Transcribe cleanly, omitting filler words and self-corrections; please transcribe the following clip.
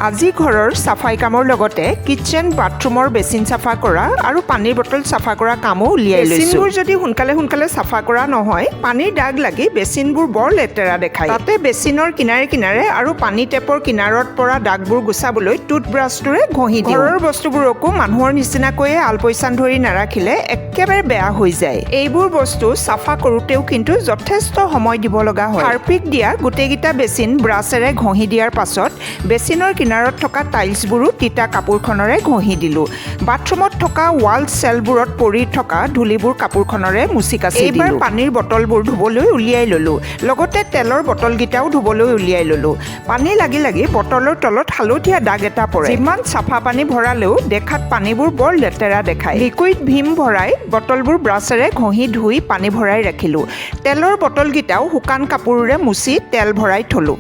আজি ঘৰৰ চাফাই কামৰ লগতে কিচেন বাথৰুমৰ বেচিন চাফা কৰা আৰু পানীৰ বটল চাফা কৰা কামো উলিয়াই লৈছোঁ। বেচিনবোৰ যদি সোনকালে চাফা কৰা নহয়, পানীৰ দাগ লাগি বেচিনবোৰ বৰ লেতেৰা দেখায়। তাতে বেচিনৰ কিনাৰে কিনাৰে আৰু পানী টেপৰ কিনাৰত পৰা দাগবোৰ গুচাবলৈ টুথব্ৰাছটোৰে ঘঁহি দিওঁ। ঘৰৰ বস্তুবোৰকো মানুহৰ নিচিনাকৈয়ে আলপৈচান ধৰি নাৰাখিলে একেবাৰে বেয়া হৈ যায়। এইবোৰ বস্তু চাফা কৰোঁতেও কিন্তু যথেষ্ট সময় দিব লগা হয়। হাৰ্পিক দিয়া গোটেইকেইটা বেচিন ব্ৰাছেৰে ঘঁহি দিয়াৰ পাছত বেচিনৰ কিনাৰত থকা টাইলছবোৰো তিতা কাপোৰখনেৰে ঘঁহি দিলোঁ। বাথৰুমত থকা ৱাল চেলবোৰত পৰি থকা ধূলিবোৰ কাপোৰখনেৰে মুচি কাচি দিলোঁ। এইবাৰ পানীৰ বটলবোৰ ধুবলৈ উলিয়াই ল'লোঁ। লগতে তেলৰ বটলকেইটাও ধুবলৈ উলিয়াই ল'লোঁ। পানী লাগি বটলৰ তলত হালধীয়া দাগ এটা পৰে। যিমান চাফা পানী ভৰালেও দেখাত পানীবোৰ বৰ লেতেৰা দেখায়। লিকুইড ভীম ভৰাই বটলবোৰ ব্ৰাছেৰে ঘঁহি ধুই পানী ভৰাই ৰাখিলোঁ। তেলৰ বটলকেইটাও শুকান কাপোৰেৰে মুচি তেল ভৰাই থলোঁ।